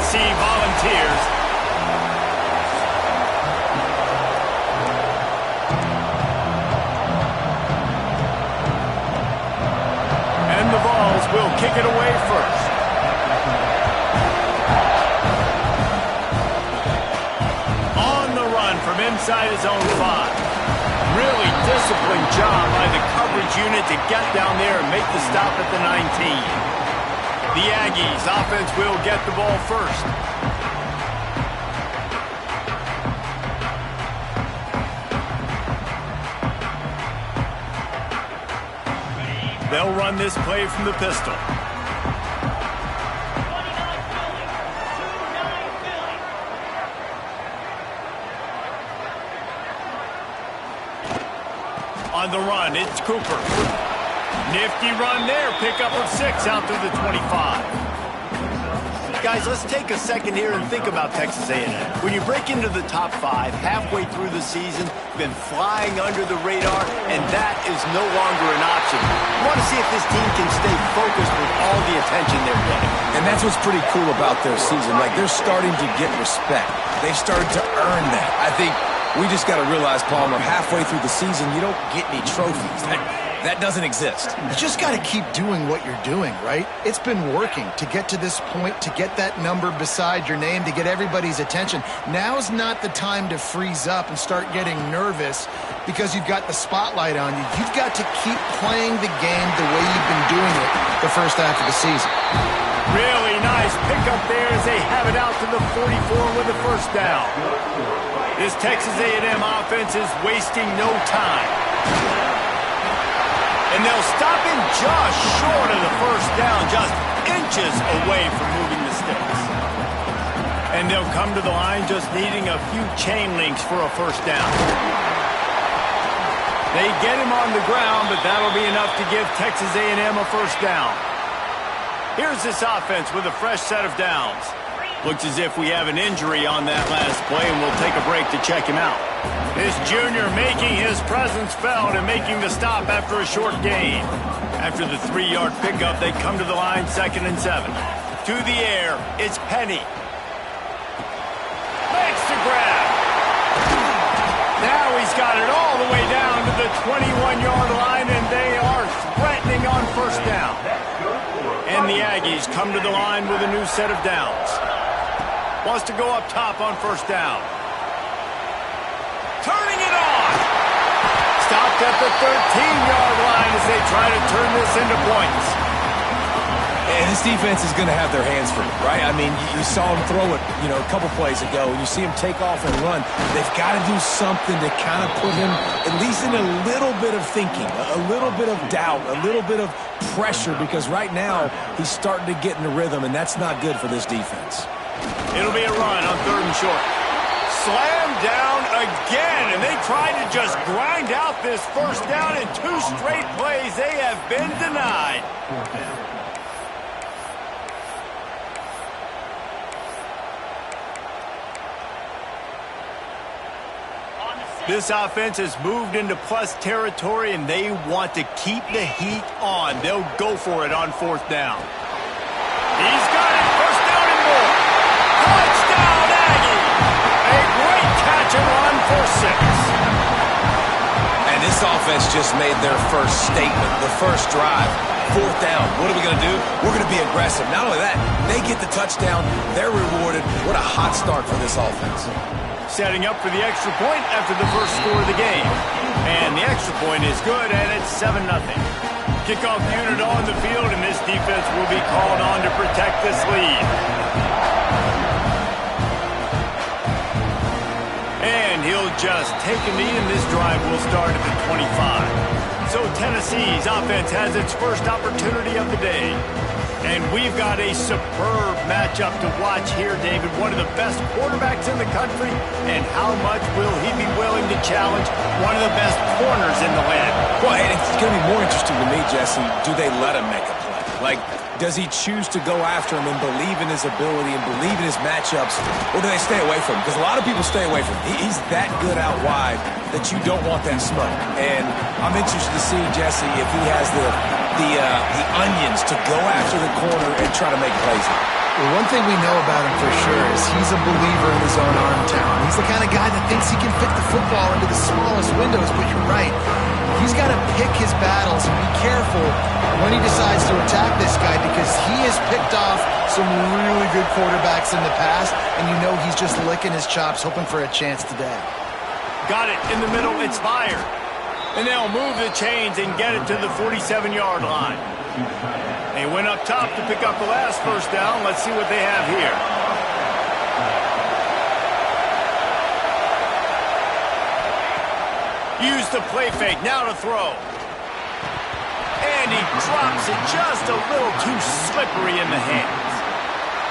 Tennessee Volunteers. And the Vols will kick it away first. On the run from inside his own 5. Really disciplined job by the coverage unit to get down there and make the stop at the 19. The Aggies offense will get the ball first. They'll run this play from the pistol. On the run, it's Cooper. Nifty run there. Pickup of 6 out through the 25. Guys, let's take a second here and think about Texas A&M. When you break into the top 5 halfway through the season, been flying under the radar, and that is no longer an option. You want to see if this team can stay focused with all the attention they're getting. And that's what's pretty cool about their season. Like, they're starting to get respect. They've started to earn that. I think we just got to realize, Palmer, halfway through the season, you don't get any trophies. That doesn't exist. You just got to keep doing what you're doing, right? It's been working to get to this point, to get that number beside your name, to get everybody's attention. Now's not the time to freeze up and start getting nervous because you've got the spotlight on you. You've got to keep playing the game the way you've been doing it the first half of the season. Really nice pickup there as they have it out to the 44 with a first down. This Texas A&M offense is wasting no time. And they'll stop him just short of the first down, just inches away from moving the sticks. And they'll come to the line just needing a few chain links for a first down. They get him on the ground, but that'll be enough to give Texas A&M a first down. Here's this offense with a fresh set of downs. Looks as if we have an injury on that last play, and we'll take a break to check him out. This junior making his presence felt and making the stop after a short gain. After the 3-yard pickup, they come to the line 2nd and 7. To the air, it's Penny. Makes the grab. Now he's got it all the way down to the 21-yard line, and they are threatening on first down. And the Aggies come to the line with a new set of downs. Wants to go up top on first down. Turning it on. Stopped at the 13-yard line as they try to turn this into points. And this defense is going to have their hands full, right? I mean, you saw him throw it, a couple plays ago. You see him take off and run. They've got to do something to kind of put him at least in a little bit of thinking, a little bit of doubt, a little bit of pressure, because right now he's starting to get in the rhythm, and that's not good for this defense. It'll be a run on 3rd and short. Slam down again, and they tried to just grind out this first down in 2 straight plays. They have been denied. This offense has moved into plus territory, and they want to keep the heat on. They'll go for it on 4th down. He's got it. First down and more. Touchdown, Aggie. A great catch and run for 6. And this offense just made their first statement, the first drive. 4th down. What are we going to do? We're going to be aggressive. Not only that, they get the touchdown. They're rewarded. What a hot start for this offense. Setting up for the extra point after the first score of the game. And the extra point is good, and it's 7-0. Kickoff unit on the field, and this defense will be called on to protect this lead. And he'll just take a knee, and this drive will start at the 25. So Tennessee's offense has its first opportunity of the day. And we've got a superb matchup to watch here, David. One of the best quarterbacks in the country. And how much will he be willing to challenge one of the best corners in the land? Well, and it's going to be more interesting to me, Jesse, do they let him make a play? Like, does he choose to go after him and believe in his ability and believe in his matchups, or do they stay away from him? Because a lot of people stay away from him. He's that good out wide that you don't want that smoke. And I'm interested to see, Jesse, if he has the onions to go after the corner and try to make plays. Well, one thing we know about him for sure is he's a believer in his own arm talent. He's the kind of guy that thinks he can fit the football into the smallest windows, but you're right. He's got to pick his battles and be careful when he decides to attack this guy because he has picked off some really good quarterbacks in the past, and you know he's just licking his chops, hoping for a chance today. Got it in the middle. It's fired. And they'll move the chains and get it to the 47-yard line. They went up top to pick up the last first down. Let's see what they have here. Use the play fake. Now to throw. And he drops it just a little too slippery in the hands.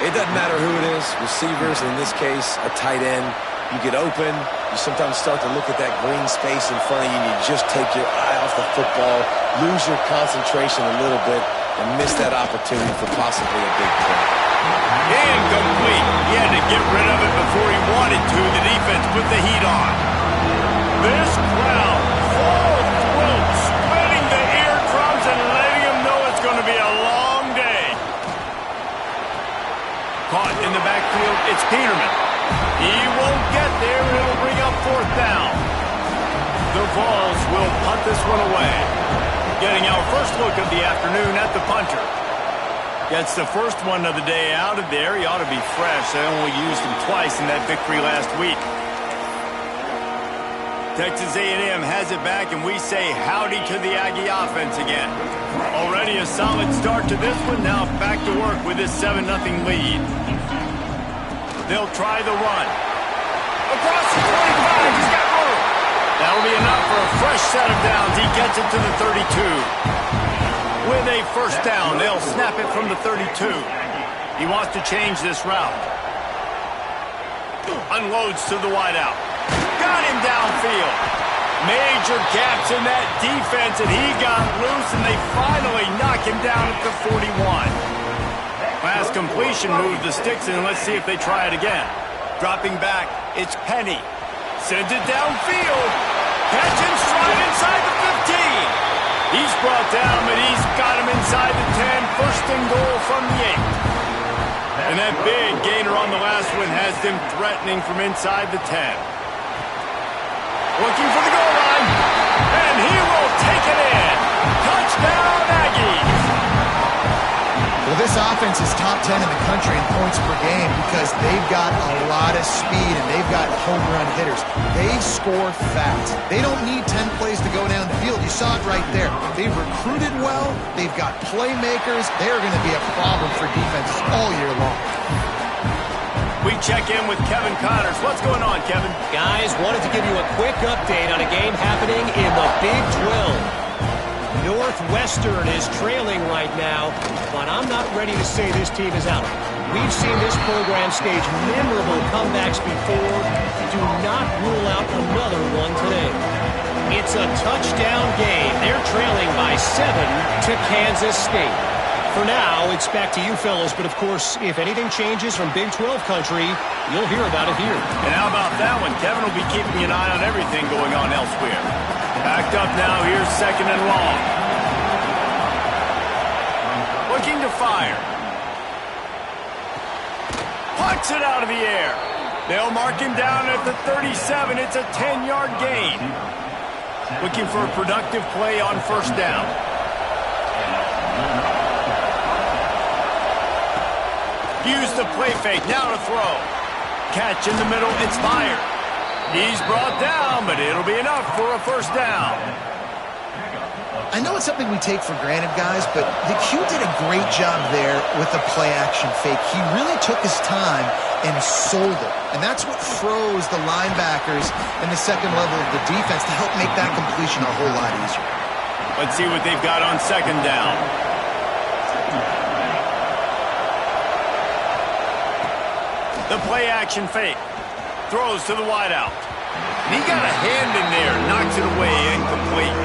It doesn't matter who it is, receivers, in this case, a tight end. You get open, you sometimes start to look at that green space in front of you, and you just take your eye off the football, lose your concentration a little bit, and miss that opportunity for possibly a big play. Incomplete. He had to get rid of it before he wanted to. The defense put the heat on. This crowd, full throat, splitting the eardrums and letting them know it's going to be a long day. Caught in the backfield, it's Peterman. He won't get there. It'll bring up fourth down. The Vols will punt this one away. Getting our first look of the afternoon at the punter. Gets the first one of the day out of there. He ought to be fresh. They only used him twice in that victory last week. Texas A&M has it back, and we say howdy to the Aggie offense again. Already a solid start to this one. Now back to work with this 7-0 lead. They'll try the run. Across the 25. He's got room. That'll be enough for a fresh set of downs. He gets it to the 32. With a first down, they'll snap it from the 32. He wants to change this route. Unloads to the wideout. Got him downfield. Major gaps in that defense, and he got loose, and they finally knock him down at the 41. Last completion moved the sticks, and let's see if they try it again. Dropping back, it's Penny. Sends it downfield. Catch and stride inside the 15. He's brought down, but he's got him inside the 10. First and goal from the 8. And that big gainer on the last one has them threatening from inside the 10. Looking for the goal line. And he will take it in. Touchdown, Aggies. Well, this offense is top 10 in the country in points per game because they've got a lot of speed and they've got home run hitters. They score fast. They don't need 10 plays to go down the field. You saw it right there. They've recruited well. They've got playmakers. They're going to be a problem for defenses all year long. We check in with Kevin Connors. What's going on, Kevin? Guys, wanted to give you a quick update on a game happening in the Big 12. Northwestern is trailing right now, but I'm not ready to say this team is out. We've seen this program stage memorable comebacks before. Do not rule out another one today. It's a touchdown game. They're trailing by 7 to Kansas State. For now, it's back to you fellas, but of course, if anything changes from Big 12 country, you'll hear about it here. And how about that one? Kevin will be keeping an eye on everything going on elsewhere. Backed up now, here's second and long. Looking to fire. Punts it out of the air. They'll mark him down at the 37. It's a 10-yard gain. Looking for a productive play on first down. Use the play fake, now to throw. Catch in the middle, it's fired. He's brought down, but it'll be enough for a first down. I know it's something we take for granted, guys, but the Q did a great job there with the play-action fake. He really took his time and sold it. And that's what froze the linebackers and the second level of the defense to help make that completion a whole lot easier. Let's see what they've got on second down. The play-action fake. Throws to the wideout. And he got a hand in there. Knocks it away. Incomplete.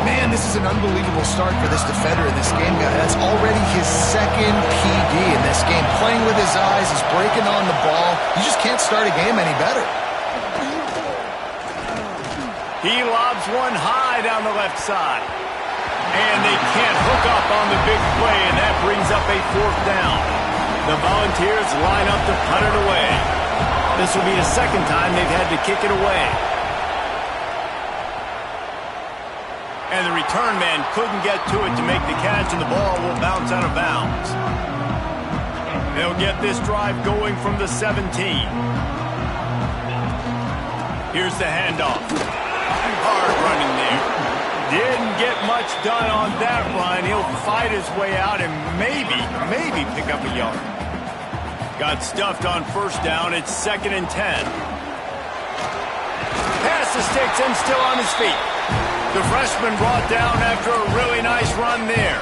Man, this is an unbelievable start for this defender in this game, guy. That's already his second PD in this game. Playing with his eyes. He's breaking on the ball. You just can't start a game any better. He lobs one high down the left side. And they can't hook up on the big play, and that brings up a fourth down. The Volunteers line up to punt it away. This will be the second time they've had to kick it away. And the return man couldn't get to it to make the catch, and the ball will bounce out of bounds. They'll get this drive going from the 17. Here's the handoff. Hard running there. Didn't get much done on that run. He'll fight his way out and maybe pick up a yard. Got stuffed on first down. It's 2nd and 10. Pass the sticks and still on his feet. The freshman brought down after a really nice run there.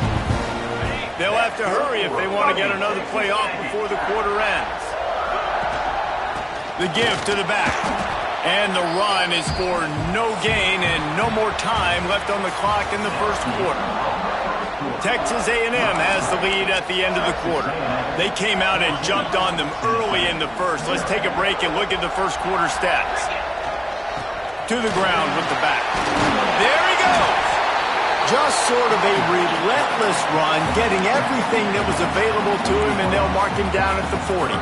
They'll have to hurry if they want to get another play off before the quarter ends. The give to the back. And the run is for no gain and no more time left on the clock in the first quarter. Texas A&M has the lead at the end of the quarter. They came out and jumped on them early in the first. Let's take a break and look at the first quarter stats. To the ground with the back. There he goes! Just sort of a relentless run, getting everything that was available to him, and they'll mark him down at the 40.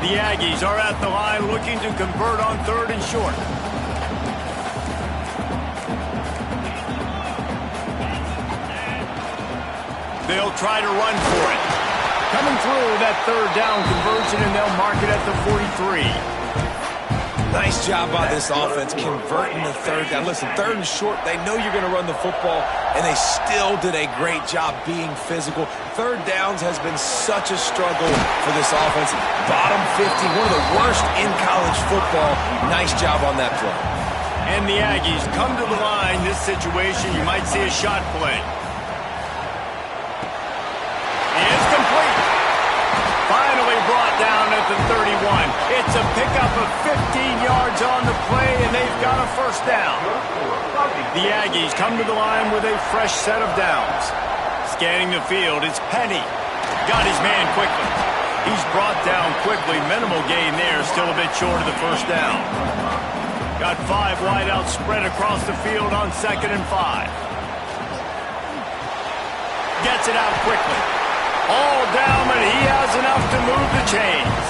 The Aggies are at the line looking to convert on 3rd and short. They'll try to run for it. Coming through that 3rd down conversion, and they'll mark it at the 43. Nice job by this offense converting the 3rd down. Listen, 3rd and short, they know you're going to run the football, and they still did a great job being physical. 3rd downs has been such a struggle for this offense. Bottom 50, one of the worst in college football. Nice job on that play. And the Aggies come to the line. This situation, you might see a shot play. It's complete. Finally brought down at the 31. It's a pickup of 15 yards on the play, and they've got a first down. The Aggies come to the line with a fresh set of downs. Scanning the field, it's Penny. Got his man quickly. He's brought down quickly. Minimal gain there, still a bit short of the first down. Got 5 wideouts spread across the field on 2nd and 5. Gets it out quickly. All down, but he has enough to move the chains.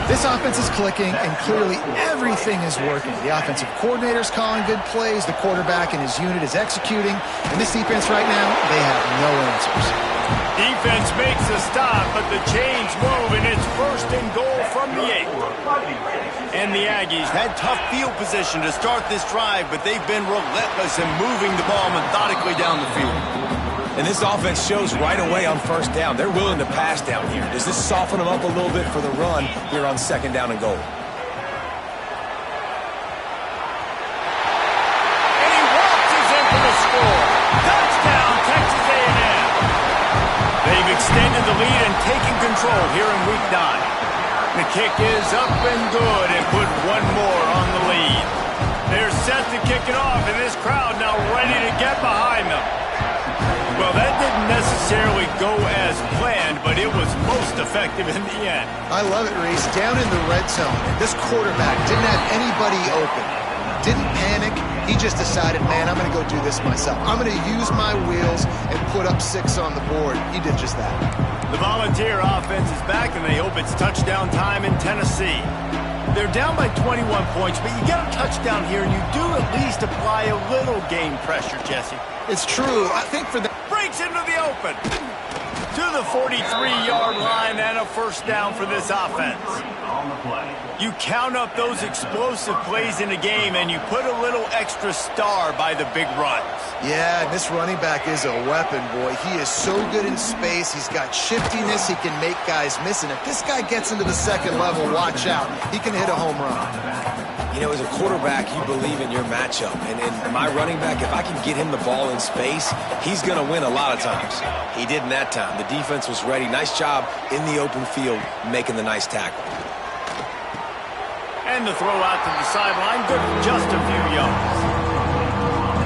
This offense is clicking, and clearly everything is working. The offensive coordinator's calling good plays. The quarterback and his unit is executing. And this defense right now, they have no answers. Defense makes a stop, but the chains move, and it's 1st and goal from the 8. And the Aggies had tough field position to start this drive, but they've been relentless in moving the ball methodically down the field. And this offense shows right away on first down. They're willing to pass down here. Does this soften them up a little bit for the run here on 2nd down and goal? And he waltzes in for the score. Touchdown, Texas A&M. They've extended the lead and taken control here in Week 9. The kick is up and good and put one more on the lead. They're set to kick it off, and this crowd now ready to get behind them. Well, that didn't necessarily go as planned, but it was most effective in the end. I love it, Reese. Down in the red zone, this quarterback didn't have anybody open. Didn't panic. He just decided, man, I'm going to go do this myself. I'm going to use my wheels and put up 6 on the board. He did just that. The Volunteer offense is back, and they hope it's touchdown time in Tennessee. They're down by 21 points, but you get a touchdown here, and you do at least apply a little game pressure, Jesse. It's true. I think for the... Breaks into the open. To the 43-yard line and a first down for this offense. You count up those explosive plays in the game, and you put a little extra star by the big runs. Yeah, this running back is a weapon, boy. He is so good in space. He's got shiftiness. He can make guys miss. And if this guy gets into the 2nd level, watch out. He can hit a home run. You know, as a quarterback, you believe in your matchup. And my running back, if I can get him the ball in space, he's going to win a lot of times. He did in that time. The defense was ready. Nice job in the open field making the nice tackle. And the throw out to the sideline, good for just a few yards.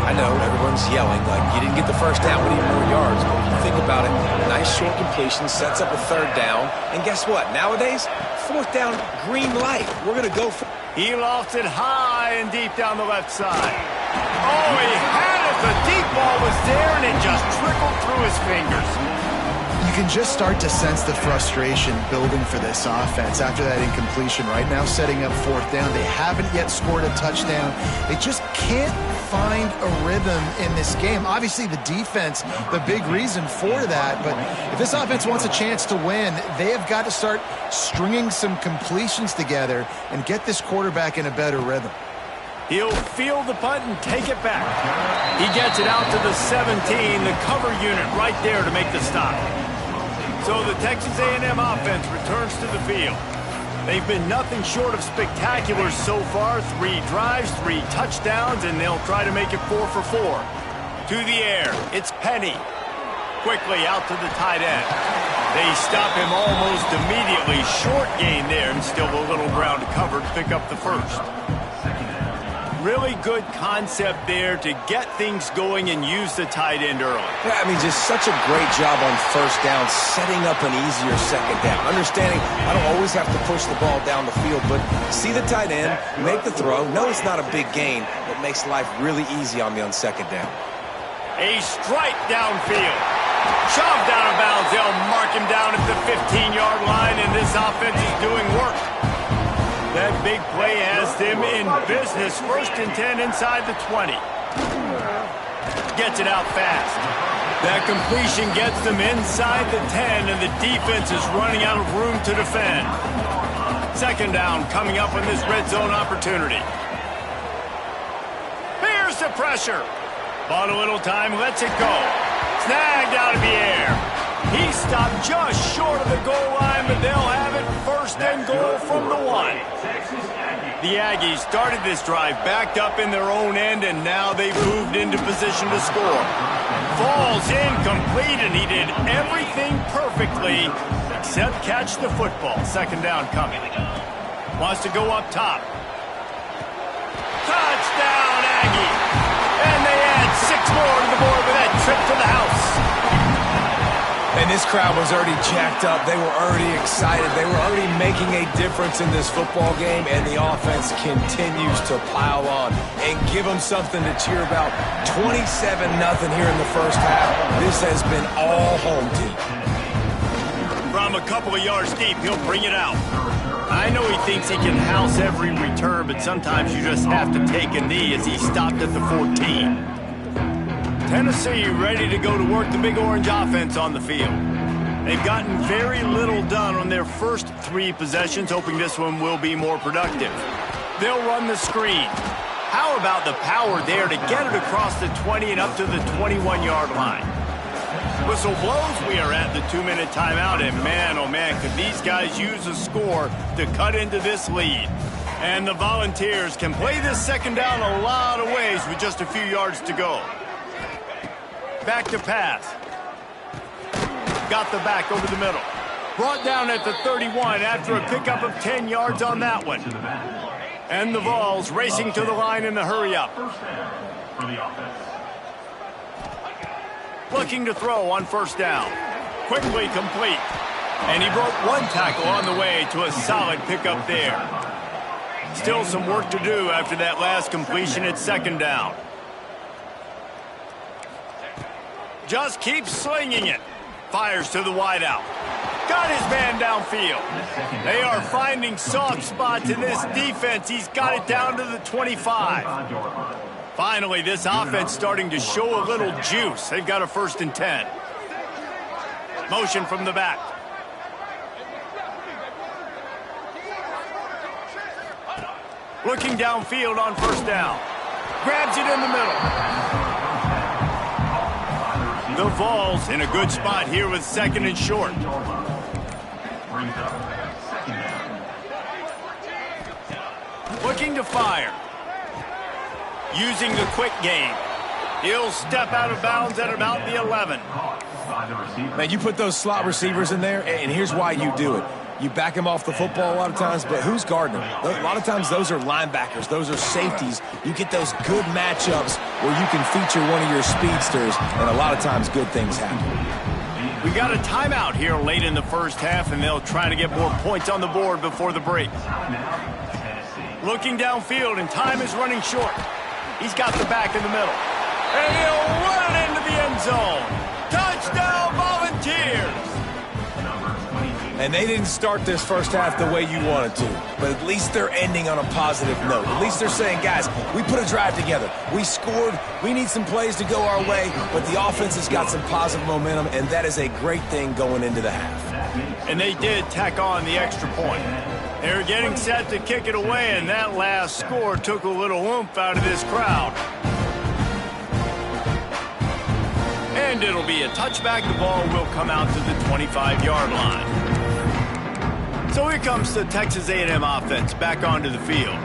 I know, everyone's yelling like you didn't get the first down, we need more yards. But when you think about it, nice short completion, sets up a 3rd down. And guess what? Nowadays, 4th down, green light. We're going to go for... He lofts it high and deep down the left side. Oh, he had it. The deep ball was there, and it just trickled through his fingers. You can just start to sense the frustration building for this offense after that incompletion. Right now, setting up fourth down. They haven't yet scored a touchdown. They just can't find a rhythm in this game. Obviously, the defense, the big reason for that. But if this offense wants a chance to win, they have got to start stringing some completions together and get this quarterback in a better rhythm. He'll field the punt and take it back. He gets it out to the 17, the cover unit right there to make the stop. So the Texas A&M offense returns to the field. They've been nothing short of spectacular so far. 3 drives, 3 touchdowns, and they'll try to make it 4 for 4. To the air, it's Penny. Quickly out to the tight end. They stop him almost immediately. Short gain there, and still a little ground to cover to pick up the first. Really good concept there to get things going and use the tight end early. Yeah, I mean, just such a great job on first down, setting up an easier second down. Understanding I don't always have to push the ball down the field, but see the tight end, make the throw. No, it's not a big gain, but makes life really easy on me on second down. A strike downfield. Shoved out of bounds. They'll mark him down at the 15-yard line, and this offense is doing work. That big play has them in business. 1st and 10 inside the 20. Gets it out fast. That completion gets them inside the 10, and the defense is running out of room to defend. 2nd down coming up on this red zone opportunity. Here's the pressure. Bought a little time, lets it go. Snagged out of the air. He stopped just short of the goal line, but they'll have it 1st and goal from the 1. The Aggies started this drive backed up in their own end, and now they've moved into position to score. Falls incomplete, and he did everything perfectly except catch the football. 2nd down coming. Wants to go up top. Touchdown, Aggie! And they add 6 more to the board with that trip to the house. And this crowd was already jacked up. They were already excited. They were already making a difference in this football game, and the offense continues to pile on and give them something to cheer about. 27-0 here in the first half. This has been all home team. From a couple of yards deep, he'll bring it out. I know he thinks he can house every return, but sometimes you just have to take a knee as he stopped at the 14. Tennessee ready to go to work the Big Orange offense on the field. They've gotten very little done on their first 3 possessions, hoping this one will be more productive. They'll run the screen. How about the power there to get it across the 20 and up to the 21-yard line? Whistle blows. We are at the 2-minute timeout, and man, oh man, could these guys use a score to cut into this lead. And the Volunteers can play this 2nd down a lot of ways with just a few yards to go. Back to pass. Got the back over the middle. Brought down at the 31 after a pickup of 10 yards on that one. And the Vols racing to the line in the hurry-up. Looking to throw on 1st down. Quickly complete. And he broke 1 tackle on the way to a solid pickup there. Still some work to do after that last completion at 2nd down. Just keeps slinging it. Fires to the wideout. Got his man downfield. They are finding soft spots in this defense. He's got it down to the 25. Finally, this offense starting to show a little juice. They've got a 1st and 10. Motion from the back. Looking downfield on 1st down. Grabs it in the middle. The Vols in a good spot here with 2nd and short. Looking to fire. Using the quick game. He'll step out of bounds at about the 11. Man, you put those slot receivers in there, and here's why you do it. You back him off the football a lot of times, but who's guarding him? A lot of times those are linebackers. Those are safeties. You get those good matchups where you can feature one of your speedsters, and a lot of times good things happen. We got a timeout here late in the first half, and they'll try to get more points on the board before the break. Looking downfield, and time is running short. He's got the back in the middle. And he'll run it into the end zone. Touchdown, Volunteers! And they didn't start this first half the way you wanted to. But at least they're ending on a positive note. At least they're saying, guys, we put a drive together. We scored. We need some plays to go our way. But the offense has got some positive momentum, and that is a great thing going into the half. And they did tack on the extra point. They were getting set to kick it away, and that last score took a little oomph out of this crowd. And it'll be a touchback. The ball will come out to the 25-yard line. So here comes the Texas A&M offense back onto the field.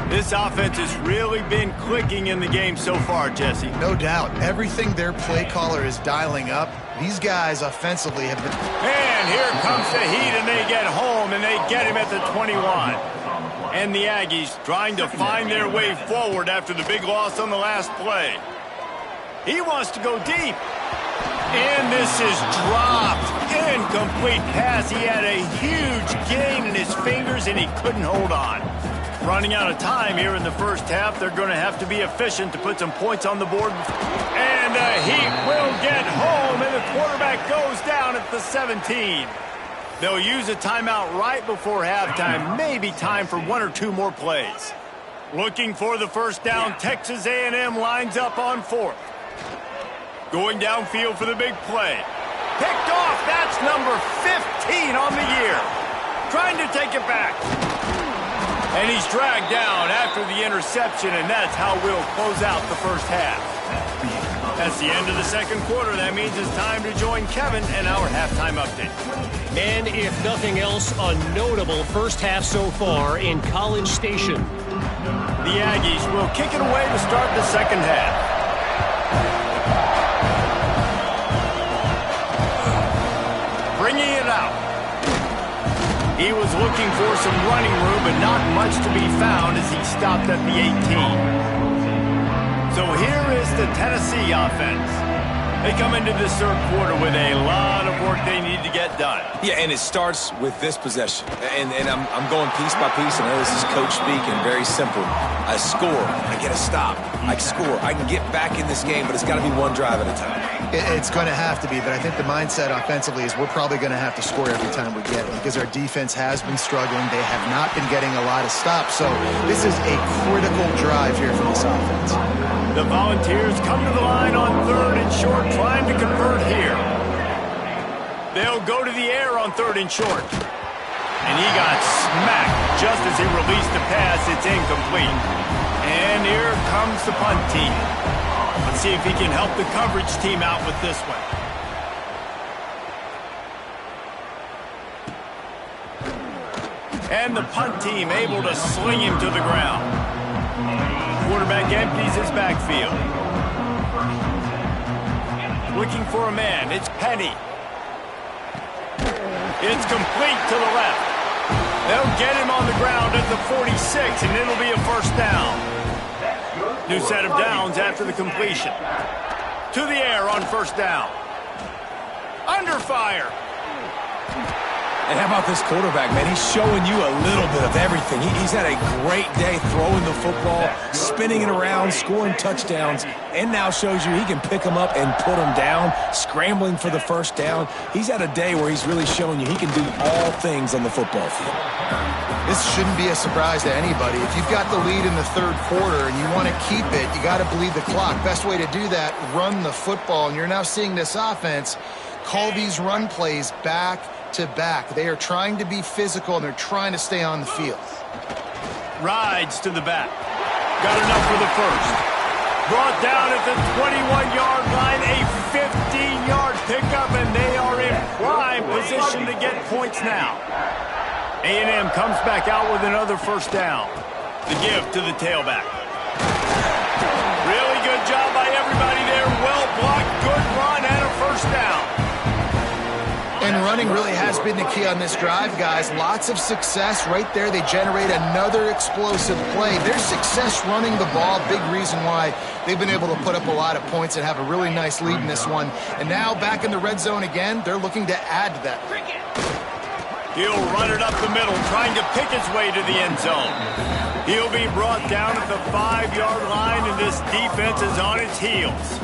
This offense has really been clicking in the game so far, Jesse. No doubt. Everything their play caller is dialing up, these guys offensively have been... And here comes the heat, and they get home, and they get him at the 21. And the Aggies trying to find their way forward after the big loss on the last play. He wants to go deep. And this is dropped. Incomplete pass. He had a huge gain in his fingers, and he couldn't hold on. Running out of time here in the first half. They're going to have to be efficient to put some points on the board. And the Heat will get home, and the quarterback goes down at the 17. They'll use a timeout right before halftime. Maybe time for one or two more plays. Looking for the first down. Texas A&M lines up on fourth. Going downfield for the big play. Picked off. That's number 15 on the year. Trying to take it back. And he's dragged down after the interception, and that's how we'll close out the first half. That's the end of the second quarter. That means it's time to join Kevin and our halftime update. And if nothing else, a notable first half so far in College Station. The Aggies will kick it away to start the second half. Bringing it out. He was looking for some running room, but not much to be found as he stopped at the 18. So here is the Tennessee offense. They come into this third quarter with a lot of work they need to get done. Yeah, and it starts with this possession. And I'm going piece by piece, and I know this is coach speak and very simple. I score, I get a stop. I score, I can get back in this game, but it's got to be one drive at a time. It's going to have to be, but I think the mindset offensively is we're probably going to have to score every time we get it because our defense has been struggling. They have not been getting a lot of stops, so this is a critical drive here for this offense. The Volunteers come to the line on third and short, trying to convert here. They'll go to the air on third and short. And he got smacked just as he released the pass. It's incomplete. And here comes the punt team. Let's see if he can help the coverage team out with this one. And the punt team able to sling him to the ground. Quarterback empties his backfield. Looking for a man. It's Penny. It's complete to the left. They'll get him on the ground at the 46, and it'll be a first down. New set of downs after the completion. To the air on first down. Under fire. And how about this quarterback, man? He's showing you a little bit of everything. He's had a great day throwing the football, spinning it around, scoring touchdowns, and now shows you he can pick them up and put them down, scrambling for the first down. He's had a day where he's really showing you he can do all things on the football field. This shouldn't be a surprise to anybody. If you've got the lead in the third quarter and you want to keep it, you got to bleed the clock. Best way to do that, run the football. And you're now seeing this offense call these run plays back to back. They are trying to be physical, and they're trying to stay on the field. Rides to the back. Got enough for the first. Brought down at the 21-yard line, a 15-yard pickup, and they are in prime position to get points now. A&M comes back out with another first down. The give to the tailback. Really good job by everybody there. Well blocked, good run, and a first down. And running really has been the key on this drive, guys. Lots of success right there. They generate another explosive play. Their success running the ball, big reason why they've been able to put up a lot of points and have a really nice lead in this one. And now back in the red zone again, they're looking to add to that. He'll run it up the middle, trying to pick his way to the end zone. He'll be brought down at the 5-yard line, and this defense is on its heels.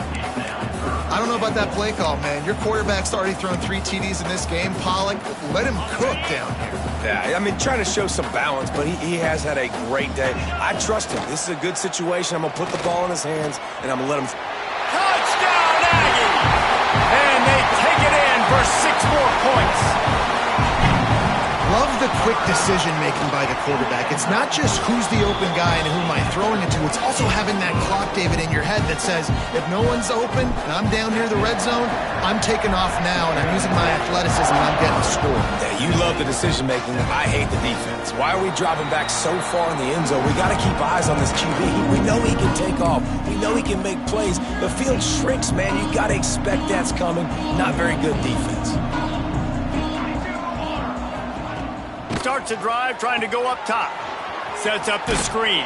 I don't know about that play call, man. Your quarterback's already thrown 3 TDs in this game. Pollock, let him cook down here. Yeah, I mean, trying to show some balance, but he has had a great day. I trust him. This is a good situation. I'm going to put the ball in his hands, and I'm going to let him... Touchdown, Aggie! And they take it in for 6 more points. Love the quick decision-making by the quarterback. It's not just who's the open guy and who am I throwing it to. It's also having that clock, David, in your head that says, if no one's open and I'm down near the red zone, I'm taking off now and I'm using my athleticism and I'm getting a score. Yeah, you love the decision-making. I hate the defense. Why are we dropping back so far in the end zone? We got to keep eyes on this QB. We know he can take off. We know he can make plays. The field shrinks, man. You got to expect that's coming. Not very good defense. Starts a drive trying to go up top. Sets up the screen.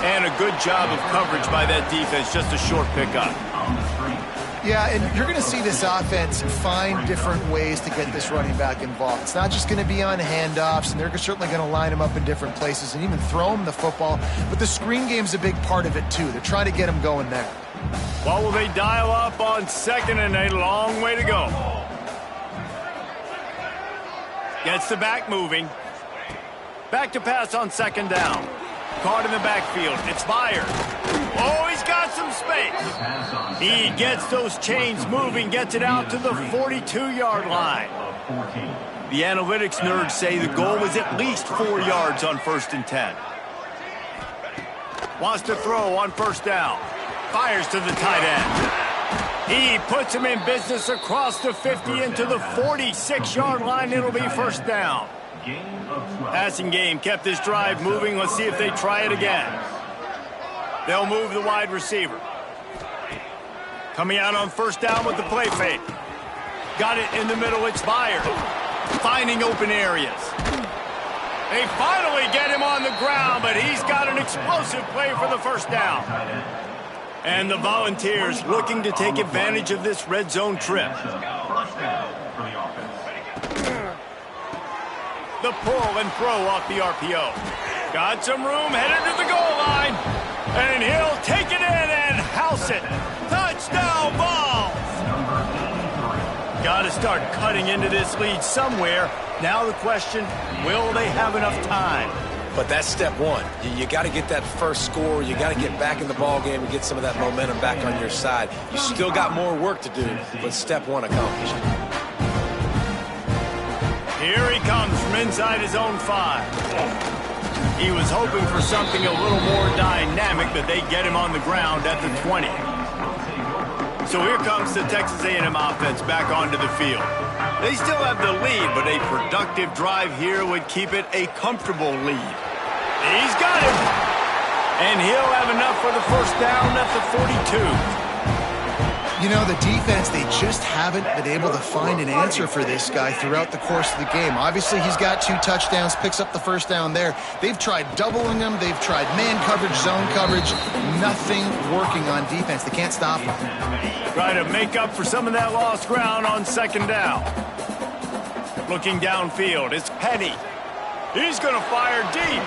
And a good job of coverage by that defense. Just a short pickup. Yeah, and you're going to see this offense find different ways to get this running back involved. It's not just going to be on handoffs, and they're certainly going to line him up in different places and even throw him the football. But the screen game's a big part of it, too. They're trying to get him going there. What will they dial up on 2nd and a long way to go? Gets the back moving. Back to pass on 2nd down. Caught in the backfield. It's fired. Oh, he's got some space. He gets those chains moving, gets it out to the 42-yard line. The analytics nerds say the goal is at least 4 yards on 1st and 10. Wants to throw on 1st down. Fires to the tight end. He puts him in business across the 50 into the 46-yard line. It'll be 1st down. Passing game kept this drive moving. Let's see if they try it again. They'll move the wide receiver. Coming out on 1st down with the play fake. Got it in the middle. It's fired. Finding open areas. They finally get him on the ground, but he's got an explosive play for the 1st down. And the Volunteers looking to take advantage of this red zone trip. The pull and throw off the RPO. Got some room, headed to the goal line. And he'll take it in and house it. Touchdown, Vols! Got to start cutting into this lead somewhere. Now the question, will they have enough time? But that's step one. You got to get that first score. You got to get back in the ball game and get some of that momentum back on your side. You still got more work to do, but step one accomplished. Here he comes from inside his own 5. He was hoping for something a little more dynamic, but they get him on the ground at the 20. So here comes the Texas A&M offense back onto the field. They still have the lead, but a productive drive here would keep it a comfortable lead. He's got it. And he'll have enough for the 1st down at the 42. You know, the defense, they just haven't been able to find an answer for this guy throughout the course of the game. Obviously, he's got 2 touchdowns, picks up the 1st down there. They've tried doubling him. They've tried man coverage, zone coverage. Nothing working on defense. They can't stop him. Try to make up for some of that lost ground on 2nd down. Looking downfield, it's Penny. He's going to fire deep.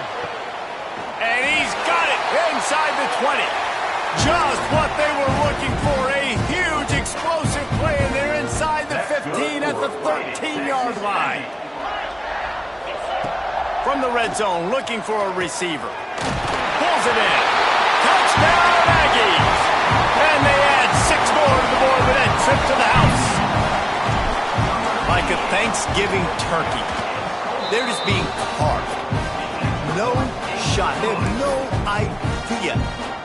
And he's got it inside the 20. Just what they were looking for, a huge explosive play, and they're inside the 15 at the 13-yard line. From the red zone, looking for a receiver. Pulls it in. Touchdown, Aggies! And they add 6 more to the board with that trip to the house. Like a Thanksgiving turkey. They're just being carved. No shot. They have no idea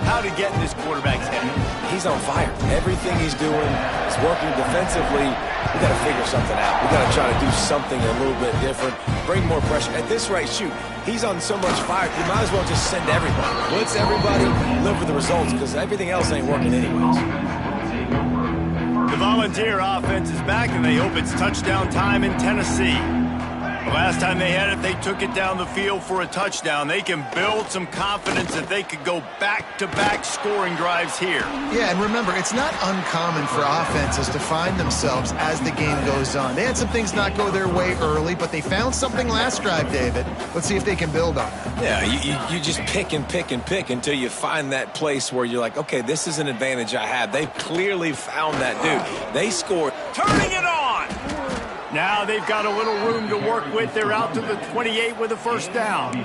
how to get in this quarterback's head. He's on fire. Everything he's doing is working defensively. We got to figure something out. We got to try to do something a little bit different. Bring more pressure. At this rate, shoot, he's on so much fire, you might as well just send everybody. Blitz everybody, live with the results, because everything else ain't working anyways. The Volunteer offense is back, and they hope it's touchdown time in Tennessee. Last time they had it, they took it down the field for a touchdown. They can build some confidence that they could go back-to-back scoring drives here. Yeah, and remember, it's not uncommon for offenses to find themselves as the game goes on. They had some things not go their way early, but they found something last drive, David. Let's see if they can build on that. Yeah, you just pick and pick and pick until you find that place where you're like, okay, this is an advantage I have. They've clearly found that, dude. They scored. Turning it on! Now they've got a little room to work with. They're out to the 28 with a first down.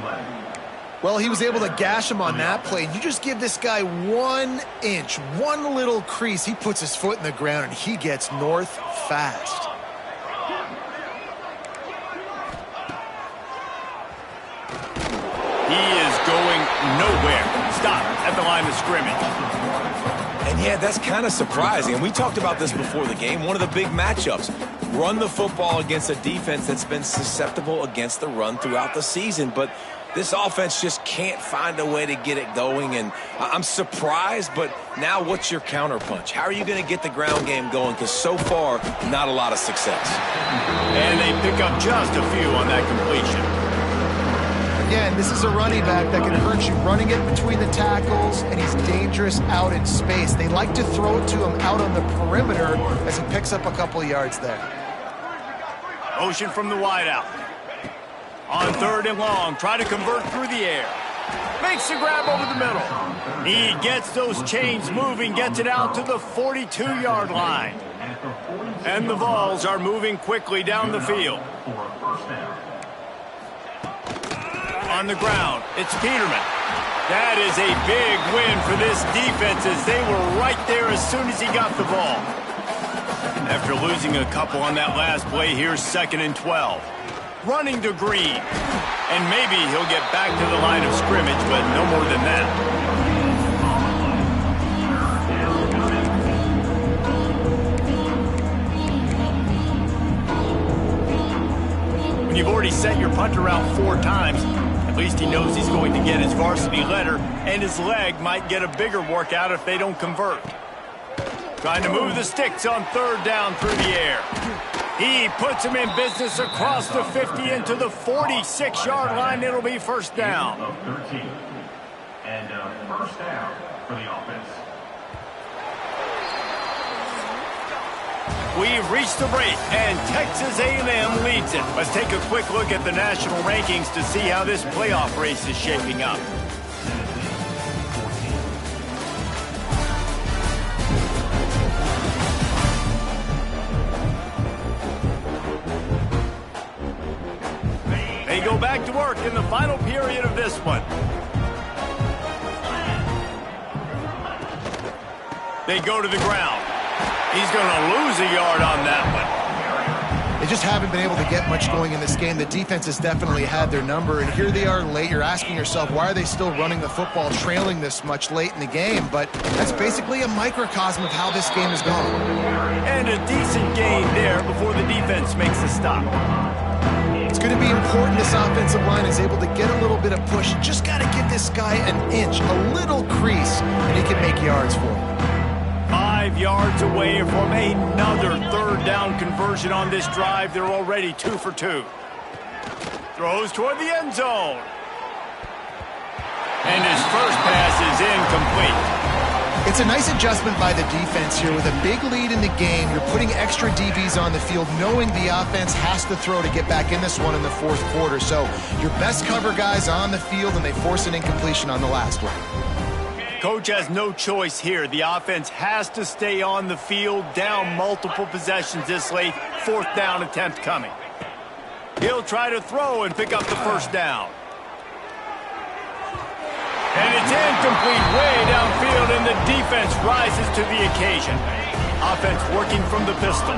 Well, he was able to gash him on that play. You just give this guy 1 inch, one little crease. He puts his foot in the ground, and he gets north fast. He is going nowhere. Stop at the line of scrimmage. And yeah, that's kind of surprising. And we talked about this before the game. One of the big matchups. Run the football against a defense that's been susceptible against the run throughout the season. But this offense just can't find a way to get it going. And I'm surprised, but now what's your counterpunch? How are you going to get the ground game going? Because so far, not a lot of success. And they pick up just a few on that completion. Again, this is a running back that can hurt you running it between the tackles, and he's dangerous out in space. They like to throw it to him out on the perimeter as he picks up a couple yards there. Motion from the wideout. On 3rd and long, try to convert through the air. Makes the grab over the middle. He gets those chains moving, gets it out to the 42-yard line. And the Vols are moving quickly down the field. On the ground, it's Peterman. That is a big win for this defense as they were right there as soon as he got the ball. After losing a couple on that last play, here's 2nd and 12. Running to Green. And maybe he'll get back to the line of scrimmage, but no more than that. When you've already set your punter out 4 times, at least he knows he's going to get his varsity letter, and his leg might get a bigger workout if they don't convert. Trying to move the sticks on 3rd down through the air. He puts him in business across the 50 into the 46-yard line. It'll be first down. And first down for the offense. We've reached the break, and Texas A&M leads it. Let's take a quick look at the national rankings to see how this playoff race is shaping up. They go back to work in the final period of this one. They go to the ground. He's going to lose a yard on that one. They just haven't been able to get much going in this game. The defense has definitely had their number, and here they are late. You're asking yourself, why are they still running the football, trailing this much late in the game? But that's basically a microcosm of how this game is going. And a decent gain there before the defense makes the stop. It's going to be important this offensive line is able to get a little bit of push. Just got to give this guy an inch, a little crease, and he can make yards for him. 5 yards away from another 3rd down conversion on this drive. They're already 2 for 2. Throws toward the end zone. And his first pass is incomplete. It's a nice adjustment by the defense here. With a big lead in the game, you're putting extra DBs on the field, knowing the offense has to throw to get back in this one in the 4th quarter. So your best cover guys on the field, and they force an incompletion on the last one. Coach has no choice here. The offense has to stay on the field, down multiple possessions this late. 4th down attempt coming. He'll try to throw and pick up the first down. And it's incomplete way downfield, and the defense rises to the occasion. Offense working from the pistol.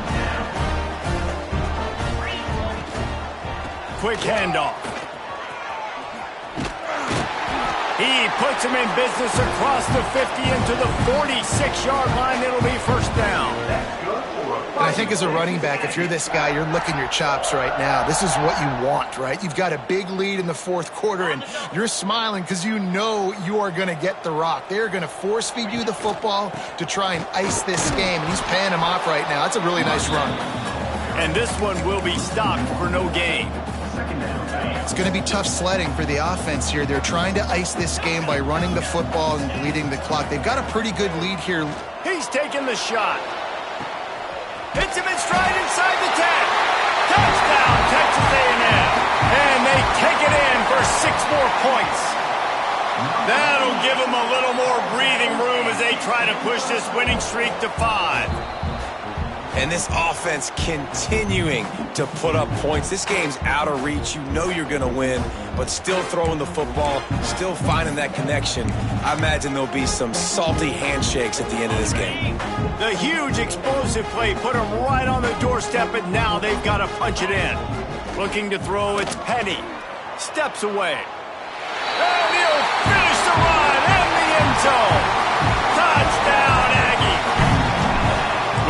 Quick handoff. He puts him in business across the 50 into the 46-yard line. It'll be first down. And I think as a running back, if you're this guy, you're licking your chops right now. This is what you want, right? You've got a big lead in the 4th quarter, and you're smiling because you know you are going to get the rock. They're going to force feed you the football to try and ice this game. And he's paying him off right now. That's a really nice run. And this one will be stopped for no gain. second down. It's going to be tough sledding for the offense here. They're trying to ice this game by running the football and bleeding the clock. They've got a pretty good lead here. He's taking the shot. Hits him in stride inside the 10. Touchdown, Texas A&M. And they take it in for 6 more points. That'll give them a little more breathing room as they try to push this winning streak to 5. And this offense continuing to put up points. This game's out of reach. You know you're going to win, but still throwing the football, still finding that connection. I imagine there'll be some salty handshakes at the end of this game. The huge explosive play put them right on the doorstep, and now they've got to punch it in. Looking to throw, it's Penny. Steps away. And he'll finish the run in the end zone. Touchdown, Aggie.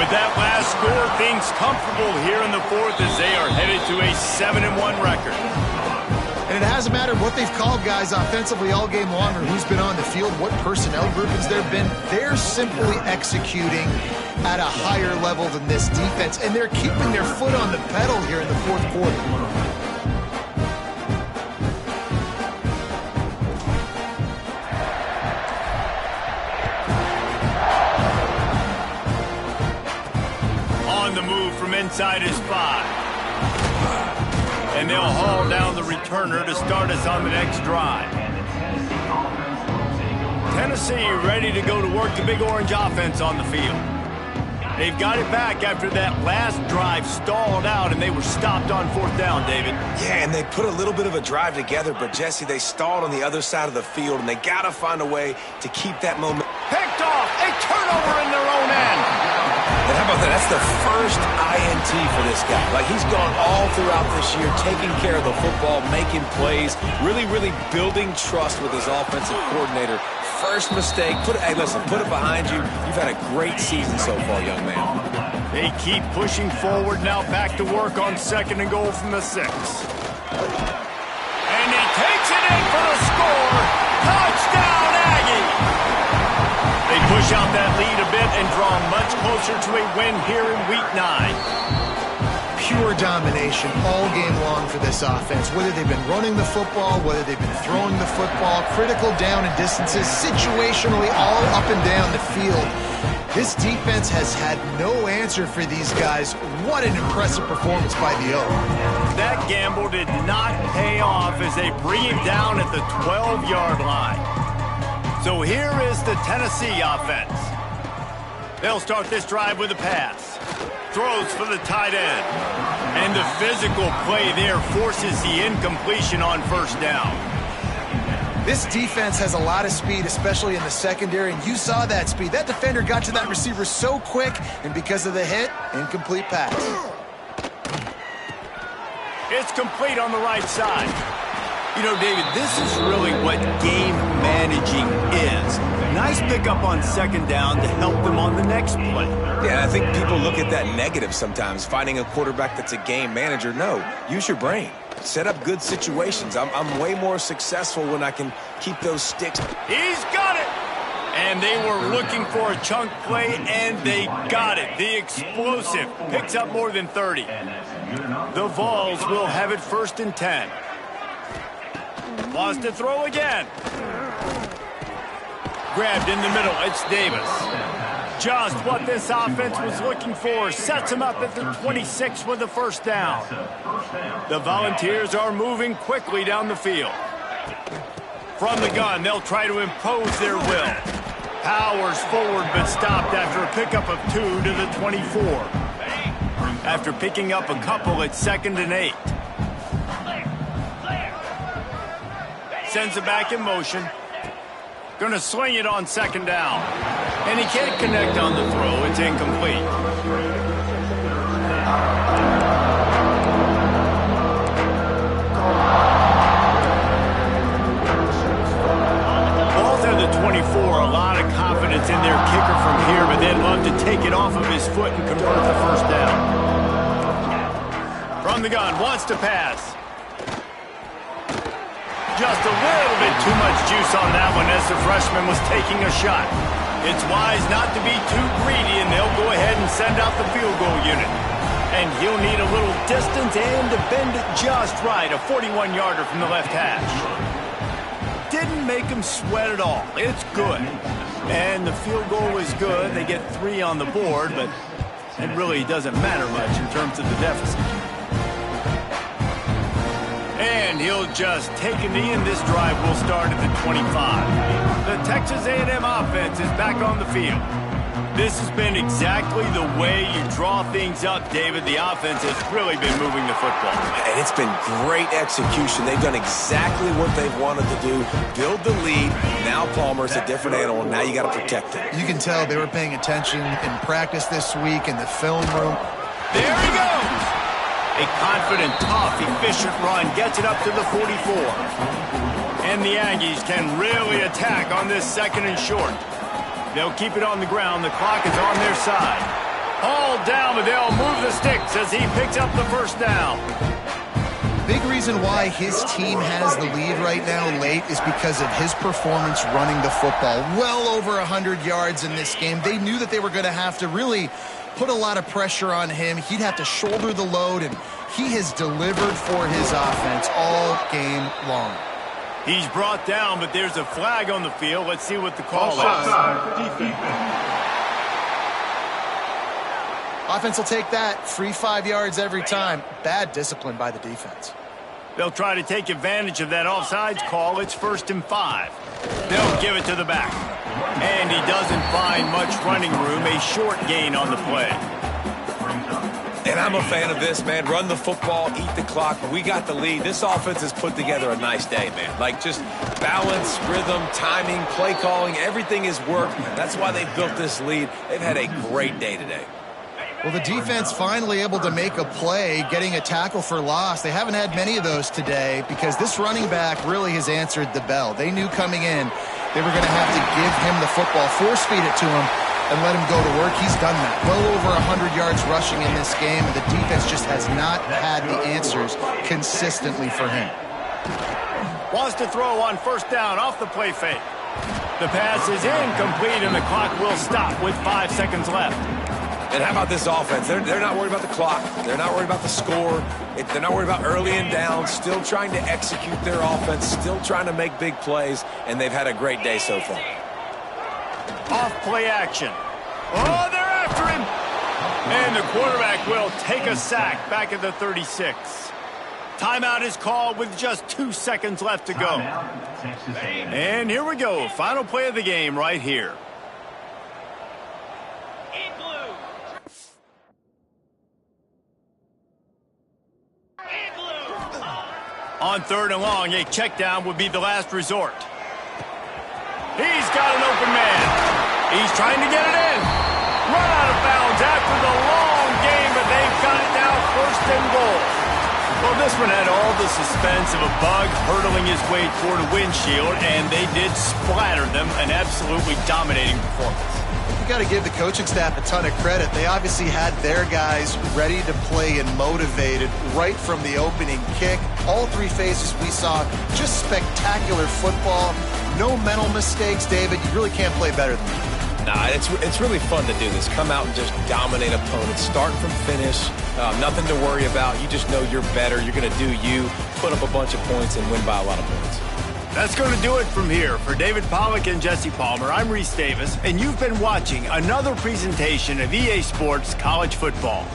With that last score, things comfortable here in the 4th as they are headed to a 7-1 record. And it hasn't mattered what they've called guys offensively all game long or who's been on the field, what personnel groupings there have been. They're simply executing at a higher level than this defense, and they're keeping their foot on the pedal here in the 4th quarter. Inside his 5. And they'll haul down the returner to start us on the next drive. Tennessee ready to go to work the Big Orange offense on the field. They've got it back after that last drive stalled out and they were stopped on 4th down, David. Yeah, and they put a little bit of a drive together, but Jesse, they stalled on the other side of the field, and they got to find a way to keep that moment. Picked off, a turnover in their own end. And how about that? That's the first INT for this guy. Like, he's gone all throughout this year, taking care of the football, making plays, really building trust with his offensive coordinator. First mistake. Hey, listen, put it behind you. You've had a great season so far, young man. They keep pushing forward now, back to work on 2nd and goal from the 6. And he takes it in for the score. Touchdown, Aggie! They push out that lead a bit and draw much closer to a win here in Week 9. Pure domination all game long for this offense. Whether they've been running the football, whether they've been throwing the football, critical down and distances, situationally all up and down the field. This defense has had no answer for these guys. What an impressive performance by the Oak. That gamble did not pay off as they bring him down at the 12-yard line. So here is the Tennessee offense. They'll start this drive with a pass. Throws for the tight end. And the physical play there forces the incompletion on 1st down. This defense has a lot of speed, especially in the secondary, and you saw that speed. That defender got to that receiver so quick, and because of the hit, incomplete pass. It's complete on the right side. You know, David, this is really what game managing is. Nice pickup on 2nd down to help them on the next play. Yeah, I think people look at that negative sometimes, finding a quarterback that's a game manager. No, use your brain. Set up good situations. I'm way more successful when I can keep those sticks. He's got it! And they were looking for a chunk play, and they got it. The explosive picks up more than 30. The Vols will have it 1st and 10. Wants to throw again. Grabbed in the middle, it's Davis. Just what this offense was looking for. Sets him up at the 26 with the 1st down. The Volunteers are moving quickly down the field. From the gun, they'll try to impose their will. Powers forward, but stopped after a pickup of 2 to the 24. After picking up a couple at 2nd and 8. Sends it back in motion. Going to swing it on 2nd down. And he can't connect on the throw. It's incomplete. Balls at the 24. A lot of confidence in their kicker from here, but they'd love to take it off of his foot and convert the 1st down. From the gun, wants to pass. Just a little bit too much juice on that one as the freshman was taking a shot. It's wise not to be too greedy, and they'll go ahead and send out the field goal unit. And he'll need a little distance and to bend it just right. A 41-yarder from the left hash. Didn't make him sweat at all. It's good. And the field goal is good. They get 3 on the board, but it really doesn't matter much in terms of the deficit. And he'll just take a knee, and this drive will start at the 25. The Texas A&M offense is back on the field. This has been exactly the way you draw things up, David. The offense has really been moving the football. And it's been great execution. They've done exactly what they've wanted to do. Build the lead. Now Palmer's a different animal. Now you got to protect it. You can tell they were paying attention in practice this week in the film room. There he goes! A confident, tough, efficient run gets it up to the 44. And the Aggies can really attack on this 2nd and short. They'll keep it on the ground. The clock is on their side. All down, but they'll move the sticks as he picks up the first down. Big reason why his team has the lead right now late is because of his performance running the football. Well over 100 yards in this game. They knew that they were going to have to really put a lot of pressure on him. He'd have to shoulder the load, and he has delivered for his offense all game long. He's brought down, but there's a flag on the field. Let's see what the call is. Offense will take that. Free 5 yards every time. Bad discipline by the defense. They'll try to take advantage of that offsides call. It's 1st and 5. They'll give it to the back. And he doesn't find much running room. A short gain on the play. And I'm a fan of this, man. Run the football, eat the clock. We got the lead. This offense has put together a nice day, man. Like, just balance, rhythm, timing, play calling, everything has worked. That's why they built this lead. They've had a great day today. Well, the defense finally able to make a play, getting a tackle for loss. They haven't had many of those today because this running back really has answered the bell. They knew coming in they were going to have to give him the football, force feed it to him, and let him go to work. He's done that. Well over 100 yards rushing in this game, and the defense just has not had the answers consistently for him. Wants to throw on 1st down off the play fake. The pass is incomplete, and the clock will stop with 5 seconds left. And how about this offense? They're not worried about the clock. They're not worried about the score. They're not worried about early and down. Still trying to execute their offense. Still trying to make big plays. And they've had a great day so far. Off play action. Oh, they're after him. And the quarterback will take a sack back at the 36. Timeout is called with just 2 seconds left to go. And here we go. Final play of the game right here. On 3rd and long, a check down would be the last resort. He's got an open man. He's trying to get it in. Run out of bounds after the long game, but they've got it now 1st and goal. Well, this one had all the suspense of a bug hurtling his way toward a windshield, and they did splatter them. An absolutely dominating performance. You got to give the coaching staff a ton of credit. They obviously had their guys ready to play and motivated right from the opening kick. All 3 phases we saw, just spectacular football. No mental mistakes, David. You really can't play better than that. Nah, it's really fun to do this. Come out and just dominate opponents. Start from finish. Nothing to worry about. You just know you're better. You're going to do you, put up a bunch of points, and win by a lot of points. That's going to do it from here. For David Pollack and Jesse Palmer, I'm Reese Davis, and you've been watching another presentation of EA Sports College Football.